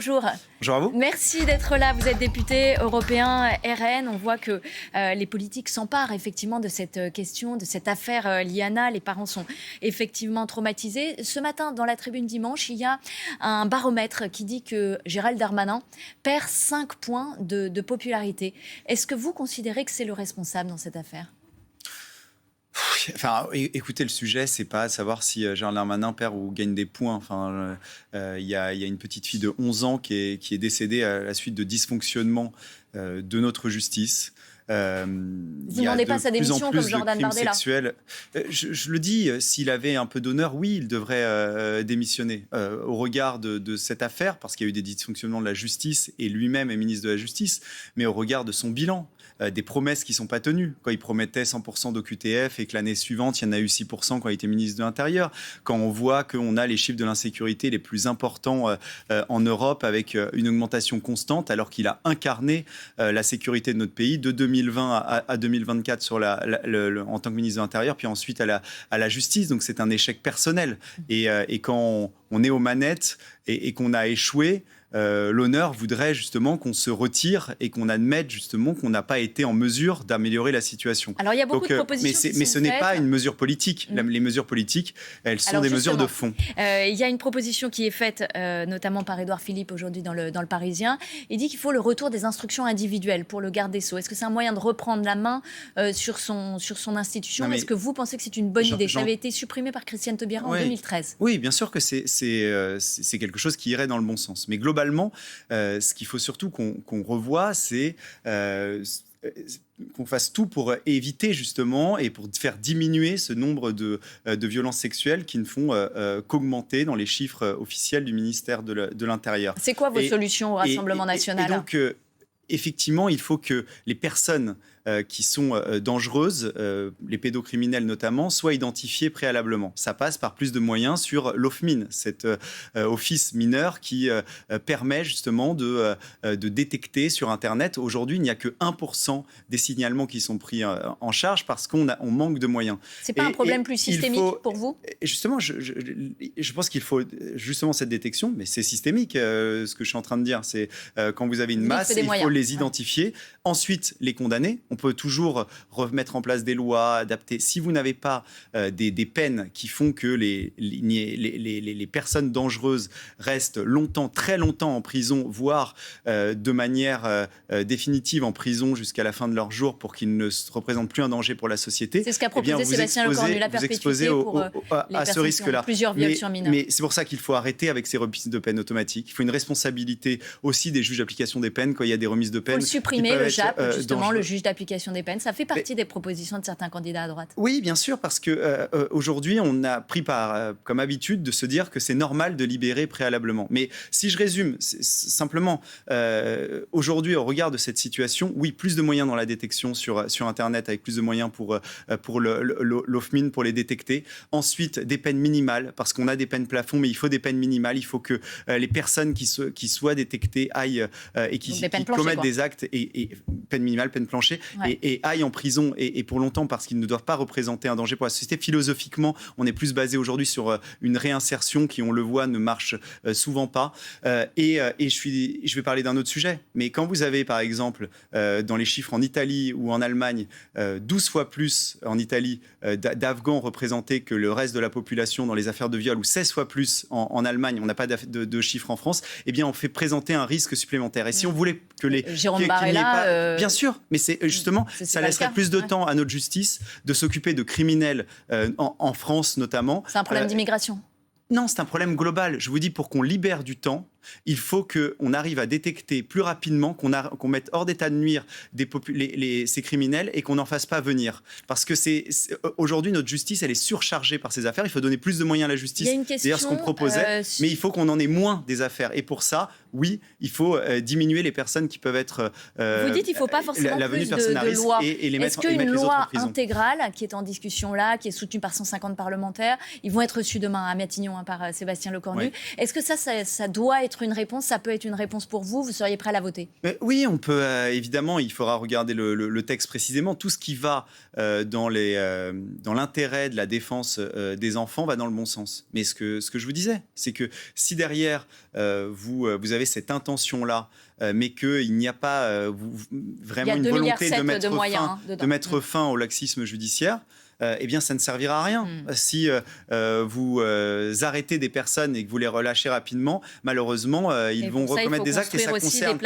Bonjour. Bonjour à vous. Merci d'être là. Vous êtes député européen RN. On voit que les politiques s'emparent effectivement de cette question, de cette affaire Liana. Les parents sont effectivement traumatisés. Ce matin, dans la tribune dimanche, il y a un baromètre qui dit que Gérald Darmanin perd 5 points de popularité. Est-ce que vous considérez que c'est le responsable dans cette affaire ? Enfin, écoutez, le sujet, c'est pas savoir si Gérald Darmanin perd ou gagne des points. Enfin, il y a une petite fille de 11 ans qui est décédée à la suite de dysfonctionnement de notre justice. Vous ne demandez pas sa démission comme Jordan Bardella. Je le dis, s'il avait un peu d'honneur, oui, il devrait démissionner. Au regard de cette affaire, parce qu'il y a eu des dysfonctionnements de la justice et lui-même est ministre de la Justice, mais au regard de son bilan, des promesses qui ne sont pas tenues. Quand il promettait 100% d'OQTF et que l'année suivante, il y en a eu 6% quand il était ministre de l'Intérieur. Quand on voit qu'on a les chiffres de l'insécurité les plus importants en Europe avec une augmentation constante, alors qu'il a incarné la sécurité de notre pays de 2020 à 2024 en tant que ministre de l'Intérieur, puis ensuite à la justice. Donc c'est un échec personnel. Et quand on est aux manettes et qu'on a échoué, l'honneur voudrait justement qu'on se retire et qu'on admette justement qu'on n'a pas été en mesure d'améliorer la situation. Alors il y a beaucoup de propositions mais ce n'est pas une mesure politique. Les mesures politiques, elles sont des mesures de fond. Il y a une proposition qui est faite notamment par Édouard Philippe aujourd'hui dans le Parisien. Il dit qu'il faut le retour des instructions individuelles pour le garde des Sceaux. Est-ce que c'est un moyen de reprendre la main sur son institution ? Est-ce que vous pensez que c'est une bonne idée ? Ça avait été supprimé par Christiane Taubira en 2013. Oui, bien sûr que c'est quelque chose qui irait dans le bon sens. Mais globalement, ce qu'il faut surtout qu'on revoie, c'est qu'on fasse tout pour éviter justement et pour faire diminuer ce nombre de violences sexuelles qui ne font qu'augmenter dans les chiffres officiels du ministère de l'Intérieur. C'est quoi vos solutions au Rassemblement national ? Et donc, effectivement, il faut que les personnes qui sont dangereuses, les pédocriminels notamment, soient identifiés préalablement. Ça passe par plus de moyens sur l'OFMIN, cet office mineur qui permet justement de détecter sur Internet. Aujourd'hui, il n'y a que 1% des signalements qui sont pris en charge parce qu'on manque de moyens. Ce n'est pas un problème plus systémique pour vous ? Justement, je pense qu'il faut justement cette détection, mais c'est systémique ce que je suis en train de dire. C'est quand vous avez une masse, il faut les identifier. Ensuite, les condamner. On peut toujours remettre en place des lois, adapter. Si vous n'avez pas des peines qui font que les personnes dangereuses restent longtemps, très longtemps en prison, voire de manière définitive en prison jusqu'à la fin de leur jour pour qu'ils ne représentent plus un danger pour la société. C'est ce qu'a proposé Sébastien Lecornu, la perpétuité pour les personnes qui ont plusieurs viols sur mineurs. Mais c'est pour ça qu'il faut arrêter avec ces remises de peine automatiques. Il faut une responsabilité aussi des juges d'application des peines quand il y a des remises de peine. Il faut supprimer le JAP, justement, le juge d'application des peines. Ça fait partie des propositions de certains candidats à droite. Oui, bien sûr, parce qu'aujourd'hui, on a pris comme habitude de se dire que c'est normal de libérer préalablement. Mais si je résume, simplement, aujourd'hui, au regard de cette situation, oui, plus de moyens dans la détection sur Internet, avec plus de moyens pour l'OFMIN, pour les détecter. Ensuite, des peines minimales, parce qu'on a des peines plafond, mais il faut des peines minimales. Il faut que les personnes qui soient détectées aillent et qui commettent des actes, et peine minimale, peine plancher, et aillent en prison et pour longtemps parce qu'ils ne doivent pas représenter un danger pour la société. Philosophiquement, on est plus basé aujourd'hui sur une réinsertion qui, on le voit, ne marche souvent pas. Je vais parler d'un autre sujet. Mais quand vous avez, par exemple, dans les chiffres en Italie ou en Allemagne, 12 fois plus en Italie d'Afghans représentés que le reste de la population dans les affaires de viol, ou 16 fois plus en Allemagne, on n'a pas de chiffres en France, eh bien, on fait présenter un risque supplémentaire. Et si on voulait que les... Jérôme Barella... Bien sûr, mais c'est justement, ça laisserait plus de temps à notre justice de s'occuper de criminels en France notamment. C'est un problème d'immigration. Non, c'est un problème global. Je vous dis, pour qu'on libère du temps, il faut qu'on arrive à détecter plus rapidement, qu'on mette hors d'état de nuire ces criminels et qu'on n'en fasse pas venir. Parce que aujourd'hui, notre justice, elle est surchargée par ces affaires. Il faut donner plus de moyens à la justice. Il y a une question, d'ailleurs, ce qu'on proposait, mais il faut qu'on en ait moins des affaires. Et pour ça, oui, il faut diminuer les personnes qui peuvent être... Vous dites qu'il ne faut pas forcément plus de lois. Et les mettre, Est-ce qu'une loi en prison intégrale, qui est en discussion là, qui est soutenue par 150 parlementaires, ils vont être reçus demain à Matignon par Sébastien Lecornu, est-ce que ça doit être être une réponse, ça peut être une réponse pour vous, vous seriez prêt à la voter? Oui, on peut, évidemment, il faudra regarder le texte précisément. Tout ce qui va dans l'intérêt de la défense des enfants va dans le bon sens. Mais ce que je vous disais, c'est que si derrière, vous avez cette intention-là, mais qu'il n'y a pas vraiment une volonté de mettre fin au laxisme judiciaire, eh bien, ça ne servira à rien. Si vous arrêtez des personnes et que vous les relâchez rapidement, malheureusement, ils vont recommettre des actes et ça concerne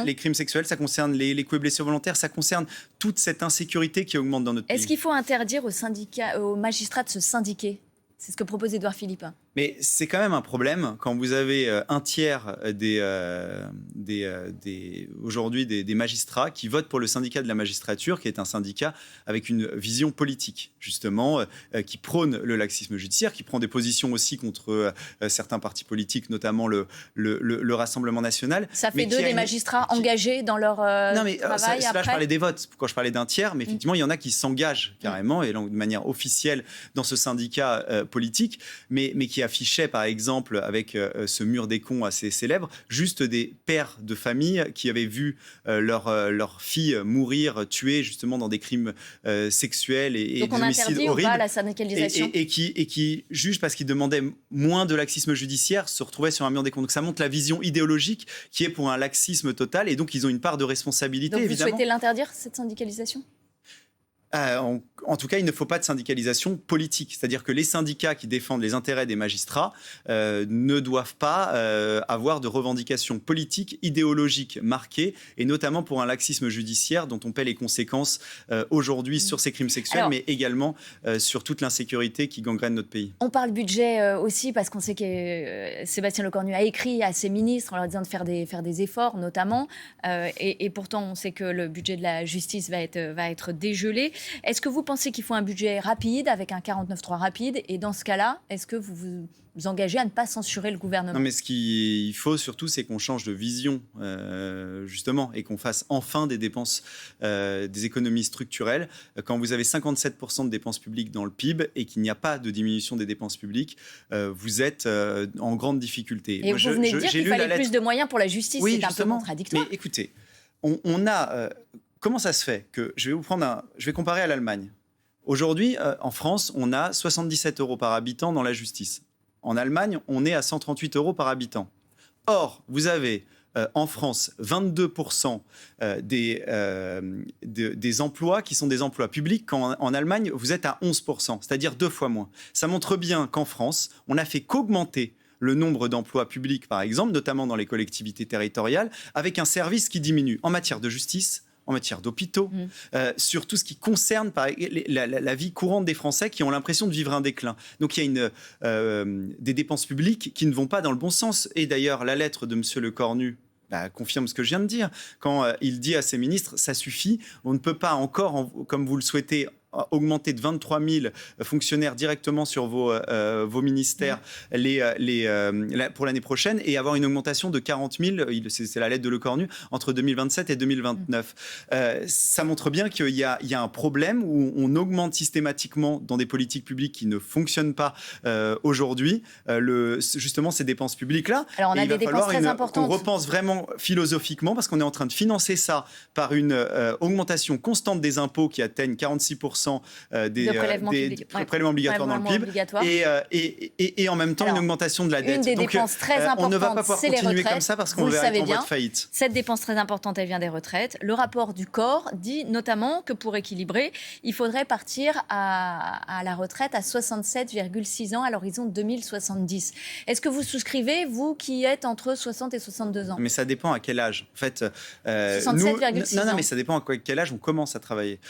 les crimes sexuels, ça concerne les coups et blessures volontaires, ça concerne toute cette insécurité qui augmente dans notre pays. Est-ce qu'il faut interdire aux magistrats de se syndiquer? C'est ce que propose Édouard Philippe. Mais c'est quand même un problème quand vous avez un tiers aujourd'hui des magistrats qui votent pour le syndicat de la magistrature, qui est un syndicat avec une vision politique, justement, qui prône le laxisme judiciaire, qui prend des positions aussi contre certains partis politiques, notamment le Rassemblement national. Ça fait d'eux des magistrats engagés dans leur travail après. Là, je parlais des votes, quand je parlais d'un tiers, mais effectivement, il y en a qui s'engagent carrément, et donc de manière officielle, dans ce syndicat politique, mais qui affichait, par exemple, avec ce mur des cons assez célèbre, juste des pères de famille qui avaient vu leur fille mourir, tuée, justement, dans des crimes sexuels et donc des homicides horribles. Donc on interdit ou pas la syndicalisation et qui, juste parce qu'ils demandaient moins de laxisme judiciaire, se retrouvaient sur un mur des cons. Donc ça montre la vision idéologique qui est pour un laxisme total, et donc ils ont une part de responsabilité, donc évidemment. Vous souhaitez l'interdire, cette syndicalisation ? En tout cas, il ne faut pas de syndicalisation politique. C'est-à-dire que les syndicats qui défendent les intérêts des magistrats ne doivent pas avoir de revendications politiques, idéologiques marquées, et notamment pour un laxisme judiciaire dont on paie les conséquences aujourd'hui sur ces crimes sexuels, mais également sur toute l'insécurité qui gangrène notre pays. On parle budget aussi parce qu'on sait que Sébastien Lecornu a écrit à ses ministres en leur disant de faire des efforts, notamment. Et pourtant, on sait que le budget de la justice va être dégelé. Est-ce que vous pensez qu'il faut un budget rapide, avec un 49.3 rapide? Et dans ce cas-là, est-ce que vous vous engagez à ne pas censurer le gouvernement? Non, mais ce qu'il faut surtout, c'est qu'on change de vision, justement, et qu'on fasse enfin des dépenses, des économies structurelles. Quand vous avez 57% de dépenses publiques dans le PIB et qu'il n'y a pas de diminution des dépenses publiques, vous êtes en grande difficulté. Et vous venez de dire qu'il fallait plus de moyens pour la justice. Oui, c'est un peu contradictoire. Mais écoutez, on a... Comment ça se fait que je vais comparer à l'Allemagne. Aujourd'hui, en France, on a 77 € par habitant dans la justice. En Allemagne, on est à 138 € par habitant. Or, vous avez en France 22% des emplois qui sont des emplois publics, quand en Allemagne, vous êtes à 11%, c'est-à-dire 2 fois moins. Ça montre bien qu'en France, on n'a fait qu'augmenter le nombre d'emplois publics, par exemple, notamment dans les collectivités territoriales, avec un service qui diminue en matière de justice, en matière d'hôpitaux, sur tout ce qui concerne la vie courante des Français qui ont l'impression de vivre un déclin. Donc il y a des dépenses publiques qui ne vont pas dans le bon sens. Et d'ailleurs, la lettre de M. Lecornu confirme ce que je viens de dire. Quand il dit à ses ministres, ça suffit, on ne peut pas encore, comme vous le souhaitez, augmenter de 23 000 fonctionnaires directement sur vos ministères pour l'année prochaine et avoir une augmentation de 40 000, c'est la lettre de Lecornu, entre 2027 et 2029. Ça montre bien qu'il y a un problème où on augmente systématiquement dans des politiques publiques qui ne fonctionnent pas aujourd'hui, justement ces dépenses publiques-là. Alors on a des dépenses très importantes. On repense vraiment philosophiquement parce qu'on est en train de financer ça par une augmentation constante des impôts qui atteignent 46% des prélèvements obligatoires dans le PIB et en même temps une augmentation de la dette. Une des dépenses très importantes, on ne va pas pouvoir continuer comme ça parce qu'on va être en voie de faillite. Cette dépense très importante, elle vient des retraites. Le rapport du COR dit notamment que pour équilibrer, il faudrait partir à la retraite à 67,6 ans à l'horizon 2070. Est-ce que vous souscrivez, vous qui êtes entre 60 et 62 ans? Mais ça dépend à quel âge. En fait, 67,6 ans. Non, mais ça dépend à quel âge on commence à travailler.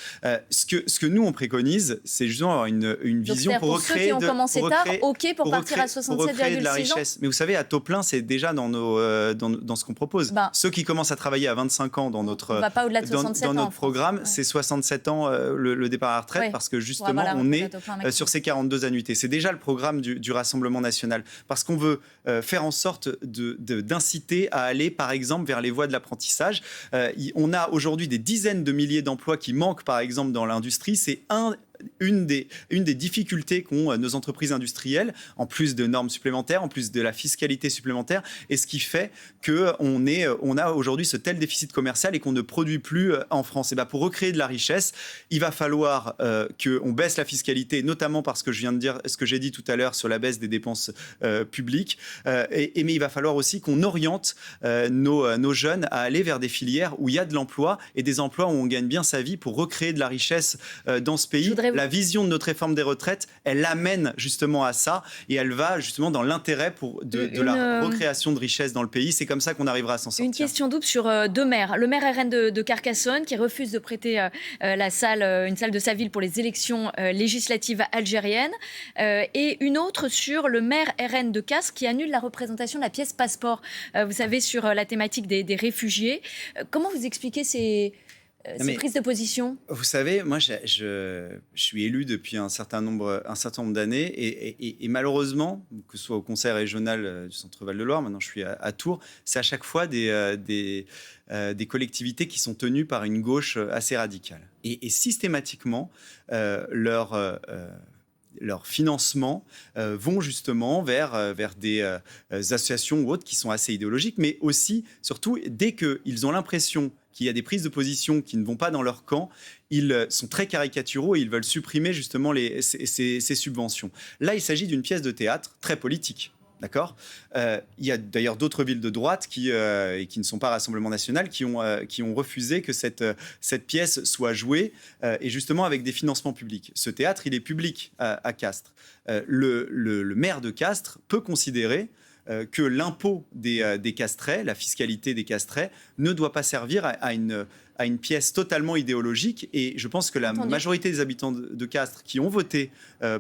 Ce que nous, on préconise, c'est justement avoir une vision pour recréer... Ceux qui ont commencé tard, OK pour partir à 67,6 de la richesse. Mais vous savez, à taux plein, c'est déjà dans ce qu'on propose. Ceux qui commencent à travailler à 25 ans dans notre programme, c'est 67 ans le départ à la retraite, parce que justement, on est sur ces 42 annuités. C'est déjà le programme du Rassemblement national. Parce qu'on veut faire en sorte d'inciter à aller, par exemple, vers les voies de l'apprentissage. On a aujourd'hui des dizaines de milliers d'emplois qui manquent, par exemple, dans l'industrie. C'est une des difficultés qu'ont nos entreprises industrielles, en plus de normes supplémentaires, en plus de la fiscalité supplémentaire, et ce qui fait qu'on a aujourd'hui ce tel déficit commercial et qu'on ne produit plus en France. Et pour recréer de la richesse, il va falloir qu'on baisse la fiscalité, notamment parce que je viens de dire ce que j'ai dit tout à l'heure sur la baisse des dépenses publiques, mais il va falloir aussi qu'on oriente nos jeunes à aller vers des filières où il y a de l'emploi et des emplois où on gagne bien sa vie pour recréer de la richesse dans ce pays. La vision de notre réforme des retraites, elle amène justement à ça et elle va justement dans l'intérêt de la recréation de richesse dans le pays. C'est comme ça qu'on arrivera à s'en sortir. Une question double sur deux maires. Le maire RN de Carcassonne qui refuse de prêter une salle de sa ville pour les élections législatives algériennes et une autre sur le maire RN de Castres qui annule la représentation de la pièce passeport. Vous savez, sur la thématique des réfugiés. Comment vous expliquez ces prises de position? Vous savez, moi, je suis élu depuis un certain nombre d'années et malheureusement, que ce soit au conseil régional du Centre Val-de-Loire, maintenant je suis à Tours, c'est à chaque fois des collectivités qui sont tenues par une gauche assez radicale. Et systématiquement, leurs financements vont justement vers des associations ou autres qui sont assez idéologiques, mais aussi, surtout, dès qu'ils ont l'impression qu'il y a des prises de position qui ne vont pas dans leur camp, ils sont très caricaturaux et ils veulent supprimer justement ces subventions. Là, il s'agit d'une pièce de théâtre très politique. D'accord. Il y a d'ailleurs d'autres villes de droite qui ne sont pas Rassemblement National qui ont refusé que cette pièce soit jouée et justement avec des financements publics. Ce théâtre, il est public à Castres. Le maire de Castres peut considérer que l'impôt des Castrais, la fiscalité des Castrais, ne doit pas servir à une pièce totalement idéologique. Et je pense que la majorité des habitants de Castres qui ont voté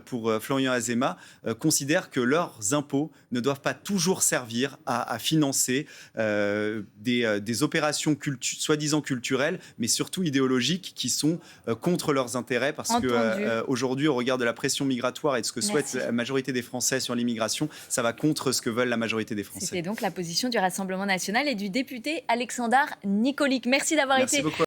pour Florian Azéma considèrent que leurs impôts ne doivent pas toujours servir à financer des opérations soi-disant culturelles, mais surtout idéologiques qui sont contre leurs intérêts. Parce qu'aujourd'hui, au regard de la pression migratoire et de ce que souhaite la majorité des Français sur l'immigration, ça va contre ce que veulent la majorité des Français. C'était donc la position du Rassemblement National et du député Alexandar Nikolic. Merci d'avoir été